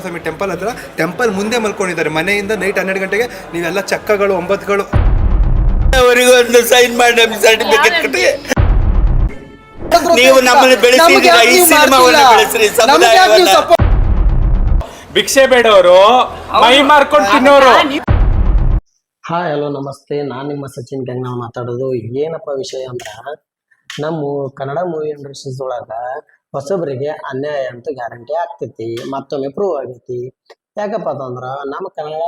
ಸ್ವಾಮಿ temple ಹತ್ರ temple ಮುಂದೆ ಮಲ್ಕೊಂಡಿದ್ದಾರೆ. ಮನೆಯಿಂದ ನೈಟ್ 12 ಗಂಟೆಗೆ ನೀವೆಲ್ಲ ಚಕ್ಕಗಳು 9ಗಳು ಅವರಿಗೂ ಒಂದು ಸೈನ್ ಮಾಡಿ ನಮಗೆ ಸರ್ಟಿಫಿಕೇಟ್ ಕೊಡಿ. ನೀವು ನಮ್ಮನ್ನು ಬೆಳೆಸಿದ್ದೀರಾ, ಈ ಸಿನಿಮಾವನ್ನು ಬೆಳೆಸಿರಿ, ಸಮುದಾಯವನ್ನು. ಭಿಕ್ಷೆ ಬೇಡವರು ಮೈ ಮಾರ್ಕೊಂಡು ತಿನ್ನೋರು. ಹಾಯ್ ಹಲೋ ನಮಸ್ತೆ, ನಾನು ನಿಮ್ಮ ಸಚಿನ್ ಗಂಗ್ ನಾವು ಮಾತಾಡೋದು. ಏನಪ್ಪ ವಿಷಯ ಅಂದ್ರೆ, ನಮ್ಮ ಕನ್ನಡ ಮೂವಿ ಇಂಡಸ್ಟ್ರೀಸ್ ಒಳಗೆ ಹೊಸಬರಿಗೆ ಅನ್ಯಾಯ ಅಂತೂ ಗ್ಯಾರಂಟಿ ಆಗ್ತೈತಿ, ಮತ್ತೊಮ್ಮೆ ಪ್ರೂವ್ ಆಗೈತಿ. ಯಾಕಪ್ಪ ಅಂತಂದ್ರೆ ನಮ್ಮ ಕನ್ನಡ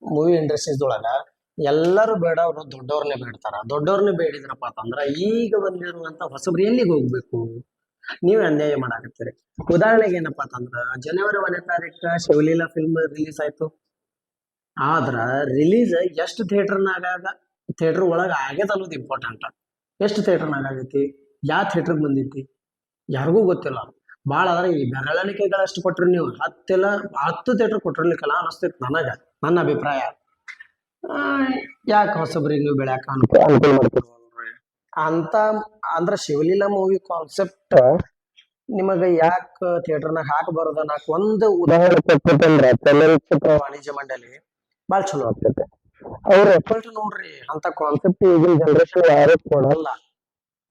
ಮೂವಿ ಇಂಡಸ್ಟ್ರೀಸ್ ಒಳಗೆ ಎಲ್ಲರೂ ಬೇಡವರು ದೊಡ್ಡವ್ರನ್ನೇ ಬೇಡ್ತಾರ. ದೊಡ್ಡವ್ರನ್ನೇ ಬೇಡಿದ್ರಪ್ಪ ಅಂತಂದ್ರೆ ಈಗ ಬಂದಿರುವಂತ ಹೊಸಬ್ರು ಎಲ್ಲಿಗೆ ಹೋಗ್ಬೇಕು? ನೀವು ಅನ್ಯಾಯ ಮಾಡಾಕತ್ತೀರಿ. ಉದಾಹರಣೆಗೆ ಏನಪ್ಪಾ ಅಂತಂದ್ರ ಜನವರಿ 1ನೇ ತಾರೀಕು ಶಿವಲೀಲಾ ಫಿಲ್ಮ್ ರಿಲೀಸ್ ಆಯ್ತು. ಆದ್ರ ರಿಲೀಸ್ ಎಷ್ಟು ಥಿಯೇಟರ್ ಒಳಗ ಆಗ್ಯದ ಅನ್ನೋದು ಇಂಪಾರ್ಟೆಂಟ್. ಎಷ್ಟು ಥಿಯೇಟರ್ನಾಗ ಆಗೈತಿ, ಯಾವ ಥಿಯೇಟರ್ಗೆ ಬಂದೈತಿ ಯಾರಿಗೂ ಗೊತ್ತಿಲ್ಲ. ಭಾಳ ಆದ್ರೆ ಈ ಬೆರಳಿಕೆಗಳಷ್ಟು ಕೊಟ್ರಿ ನೀವು 10 ಥಿಯೇಟರ್ ಕೊಟ್ಟಿರ್ಲಿಕ್ಕಲ್ಲ ಅನಿಸ್ತೈತಿ ನನಗ, ನನ್ನ ಅಭಿಪ್ರಾಯ. ಯಾಕೆ ಹೊಸಬ್ರಿಗೆ ನೀವು ಬೆಳ್ಯಾಕ ಅನುಕೂಲ ಮಾಡ್ಕೊಡ್ರಿ ಅಂತ ಅಂದ್ರ ಶಿವಲೀಲಾ ಮೂವಿ ಕಾನ್ಸೆಪ್ಟ್ ನಿಮಗೆ ಯಾಕೆ ಥಿಯೇಟರ್ನಾಗ ಹಾಕಬಾರದು ಅನ್ನಕ್ ಒಂದು ಉದಾಹರಣೆ ಕೊಟ್ಬಿಟ್ಟಂದ್ರ ಚಲನಚಿತ್ರ ವಾಣಿಜ್ಯ ಮಂಡಳಿ ಭಾಳ ಚಲೋ ಆಗ್ತೈತೆ. ಅವ್ರ ಎಫರ್ಟ್ ನೋಡ್ರಿ, ಅಂತ ಕಾನ್ಸೆಪ್ಟ್ ಈಗಿನ ಜನರೇಷನ್ ಯಾರು ಕೊಡಲ್ಲ.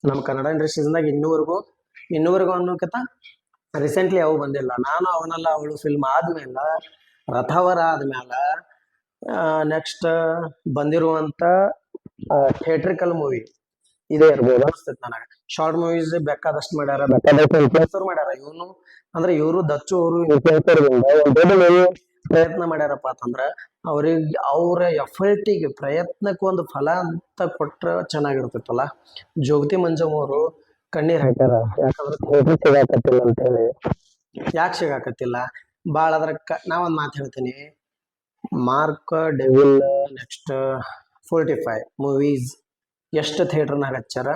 ನಮ್ಮ ಕನ್ನಡ ಇಂಡಸ್ಟ್ರೀಸ್ನಾಗ ಇನ್ನೂವರೆಗೂ ಅನ್ನೋಕಿಂತ ರೀಸೆಂಟ್ಲಿ ಅವು ಬಂದಿಲ್ಲ. ನಾನು ಅವನಲ್ಲ ಅವಳು ಫಿಲ್ಮ್ ಆದ್ಮೇಲೆ, ರಥವರ ಆದ್ಮೇಲೆ ನೆಕ್ಸ್ಟ್ ಬಂದಿರುವಂತ ಥಿಯೇಟ್ರಿಕಲ್ ಮೂವಿ ಇದೇ ಇರ್ಬೋದು ಅನಿಸ್ತೈತಿ ನನಗೆ. ಶಾರ್ಟ್ ಮೂವೀಸ್ ಬೇಕಾದಷ್ಟು ಮಾಡ್ಯಾರ, ಇನ್ಫ್ಲುಯೆನ್ಸರ್ ಮಾಡ್ಯಾರ. ಇವನು ಅಂದ್ರೆ ಇವರು ದಚ್ಚು ಅವರು ಪ್ರಯತ್ನ ಮಾಡ್ಯಾರಪ್ಪ ಅಂತಂದ್ರ ಅವ್ರಿಗೆ ಅವ್ರ ಎಫರ್ಟಿಗೆ ಪ್ರಯತ್ನಕ್ಕೆ ಒಂದು ಫಲ ಅಂತ ಕೊಟ್ರ ಚೆನ್ನಾಗಿರ್ತೈತಲ್ಲ. ಜೋಗತಿ ಮಂಜಮ್ ಅವರು ಕಣ್ಣೀರ್ ಹಾಕ್ಯಾರ, ಯಾಕಂದ್ರೆ ಥಿಯೇಟರ್ ಸಿಗಾಕತ್ತಿಲ್ಲ ಅಂತ ಹೇಳಿ. ಯಾಕೆ ಸಿಗಾಕತ್ತಿಲ್ಲ? ಭಾಳ ಅದ್ರ ನಾವೊಂದು ಮಾತು ಹೇಳ್ತೀನಿ. ಮಾರ್ಕ್ ಡೆವಿಲ್ ನೆಕ್ಸ್ಟ್ 45 ಮೂವೀಸ್ ಎಷ್ಟು ಥಿಯೇಟರ್ನಾಗ ಹಚ್ಚಾರ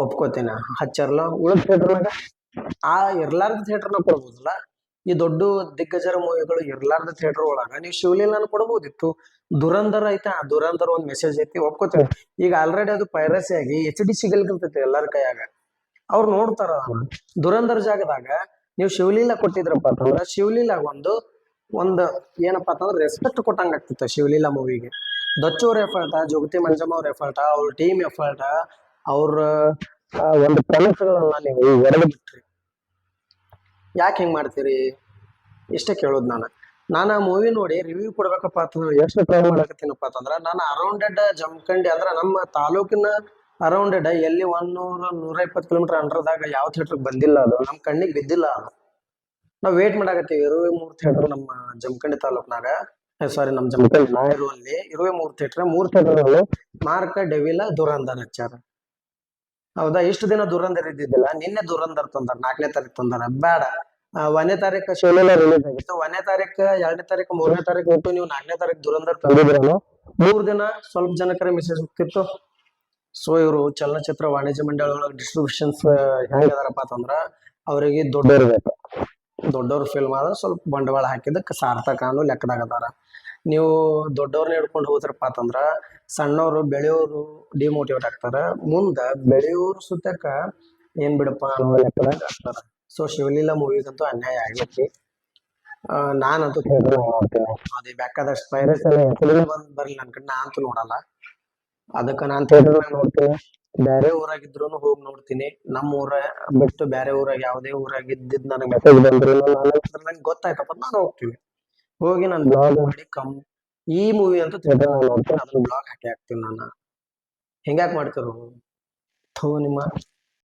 ಒಪ್ಕೋತೀನಿ, ಹಚ್ಚಾರಲ್ಲ. ಉಳಿದ ಥಿಯೇಟರ್ನಾಗ ಇರ್ಲಾರ್ದ ಥಿಯೇಟರ್ನಾಗ ಕೊಡ್ಬೋದಲ್ಲ. ಈ ದೊಡ್ಡ ದಿಗ್ಗಜರ ಮೂವಿಗಳು ಇರ್ಲಾರ್ದ ಥಿಯೇಟರ್ ಒಳಗ ನೀವು ಶಿವಲೀಲಾನು ಕೊಡ್ಬೋದಿತ್ತು. ದುರಂಧರ್ ಐತೆ, ಆ ದುರಂಧರ್ ಒಂದ್ ಮೆಸೇಜ್ ಐತಿ, ಒಪ್ಕೋತೀನಿ. ಈಗ ಆಲ್ರೆಡಿ ಅದು ಪೈರಸಿ ಆಗಿ HD ಸಿಗಲ್ಕಂತೈತಿ ಎಲ್ಲರ ಕೈಯಾಗ, ಅವ್ರು ನೋಡ್ತಾರ. ದುರಂಧರ್ ಜಾಗದಾಗ ನೀವು ಶಿವಲೀಲಾ ಕೊಟ್ಟಿದ್ರಪ್ಪ ಅಂತಂದ್ರ ಶಿವಲೀಲಾಗ ಒಂದು ಏನಪ್ಪಾ ಅಂತಂದ್ರೆ ರೆಸ್ಪೆಕ್ಟ್ ಕೊಟ್ಟಂಗ ಆಗ್ತಿತ್ತು ಶಿವಲೀಲಾ ಮೂವಿಗೆ. ದಚ್ಚು ಅವ್ರ ಎಫರ್ಟ, ಜೋಗತಿ ಮಂಜಮ್ಮ ಅವ್ರ ಎಫರ್ಟ, ಅವ್ರ ಟೀಮ್ ಎಫರ್ಟ, ಅವ್ರ ಒಂದು ಕನಸುಗಳನ್ನ ನೀವು ಹೊರಗೆ ಬಿಟ್ರಿ. ಯಾಕೆ ಹೆಂಗ್ ಮಾಡ್ತೀರಿ? ಇಷ್ಟೇ ಕೇಳೋದು ನಾನು ಆ ಮೂವಿ ನೋಡಿ ರಿವ್ಯೂ ಕೊಡ್ಬೇಕಪ್ಪ ಅಂತಂದ್ರೆ ಎಷ್ಟು ಟ್ರೈ ಮಾಡಕತ್ತೀನಪ್ಪ ಅಂತಂದ್ರ, ನಾನು ಅರೌಂಡೆಡ್ ಜಮಖಂಡಿ ಅಂದ್ರೆ ನಮ್ಮ ತಾಲೂಕಿನ ಅರೌಂಡೆಡ್ ಎಲ್ಲಿ 100-120 ಕಿಲೋಮೀಟರ್ ಅಂಡರ್ದಾಗ ಯಾವ ಥಿಯೇಟರ್ಗೆ ಬಂದಿಲ್ಲ, ಅದು ನಮ್ಮ ಕಣ್ಣಿಗೆ ಬಿದ್ದಿಲ್ಲ. ನಾವು ವೇಟ್ ಮಾಡಾಕತ್ತೀವಿ. 23 ಥಿಯೇಟರ್ ನಮ್ಮ ಜಮಖಂಡಿ ತಾಲೂಕ್ನಾಗ, ಸಾರಿ ನಮ್ಮ ಜಮಖಂಡಿ ನಾ ಇರುವಲ್ಲಿ 23 ಥಿಯೇಟರ್. 3 ಥಿಯೇಟರ್ಗಳು ಮಾರ್ಕ ಡೆವಿಲ ದುರಂಧರ್ ಹಚ್ಚಾರ. ಹೌದಾ? ಇಷ್ಟು ದಿನ ದುರಂಧರ್ ಇದ್ದಿದ್ದಿಲ್ಲ, ನಿನ್ನೆ ದುರಂಧರ್ ತಂದಾರ. 4ನೇ ತಾರೀಕು ತಂದಾರ. ಬೇಡ, 1ನೇ ತಾರೀಕು ಶಿವಲೀಲಾ ರಿಲೀಸ್ ಆಗಿತ್ತು. 1ನೇ ತಾರೀಕು 2ನೇ ತಾರೀಕು 3ನೇ ತಾರೀಕು ಬಿಟ್ಟು ನೀವು 4ನೇ ತಾರೀಕು ದುರಂಧರ್ ತಂದಿದ್ರೇನು 3 ದಿನ ಸ್ವಲ್ಪ ಜನಕರ ಮೆಸೇಜ್ ಹೋಗ್ತಿತ್ತು. ಸೊ ಇವರು ಚಲನಚಿತ್ರ ವಾಣಿಜ್ಯ ಮಂಡಳಿ ಒಳಗೆ ಡಿಸ್ಟ್ರಿಬ್ಯೂಷನ್ಸ್ ಹೆಂಗದಾರಪ್ಪ ಅಂತಂದ್ರ ಅವರಿಗೆ ದೊಡ್ಡವ್ರ ಫಿಲ್ಮ್ ಆದ್ರೆ ಸ್ವಲ್ಪ ಬಂಡವಾಳ ಹಾಕಿದಕ್ಕೆ ಸಾರ್ಥಕ ಅನ್ನೋ ಲೆಕ್ಕದಾಗ ಅದಾರ. ನೀವು ದೊಡ್ಡವ್ರನ್ನ ಹಿಡ್ಕೊಂಡು ಹೋದ್ರಪ್ಪ ಅಂತಂದ್ರ ಸಣ್ಣವರು ಬೆಳೆಯೋರು ಡಿಮೋಟಿವೇಟ್ ಆಗ್ತಾರ. ಮುಂದೆ ಬೆಳೆಯೋರು ಸುತ್ತಕ್ಕ ಏನ್ ಬಿಡಪ್ಪ ಅನ್ನೋ ಲೆಕ್ಕದಾಗ ಆಗ್ತಾರ. ಸೊ ಶಿವಲೀಲಾ ಮೂವಿಗಂತೂ ಅನ್ಯಾಯ ಆಗೈತಿ. ನಾನಂತೂ ಥಿಯೇಟರ್ ನೋಡ್ತೀನಿ. ಅದೇ ಬೇಕಾದಷ್ಟು ಪೈರಸ್ ಎಲ್ಲ ಬರ್ಲಿ ನನ್ ಕಡೆ, ನಾ ಅಂತೂ ನೋಡಲ್ಲ. ಅದಕ್ಕೆ ನಾನು ಥಿಯೇಟರ್ನಾಗ ನೋಡ್ತೀನಿ. ಬೇರೆ ಊರಾಗಿದ್ರು ಹೋಗಿ ನೋಡ್ತೀನಿ. ನಮ್ಮ ಊರ ಬಿಟ್ಟು ಬೇರೆ ಊರಾಗ ಯಾವುದೇ ಊರಾಗ ಇದ್ದಿದ್ ನನಗೆ ಮೆಸೇಜ್ ಬಂದ್ರು ನಂಗೆ ಗೊತ್ತಾಯ್ತಪ್ಪ ನಾನು ಹೋಗ್ತೀನಿ. ಹೋಗಿ ನಾನು ಬ್ಲಾಗ್ ಮಾಡಿ ಈ ಮೂವಿ ಅಂತೂ ಥಿಯೇಟರ್ನಾಗ ನೋಡ್ತೀನಿ. ಅದನ್ನ ಬ್ಲಾಗ್ ಹಾಕಿ ಹಾಕ್ತೀನಿ ನಾನು. ಹೆಂಗ್ಯಾಕೆ ಮಾಡ್ತಿರೋ ನಿಮ್ಮ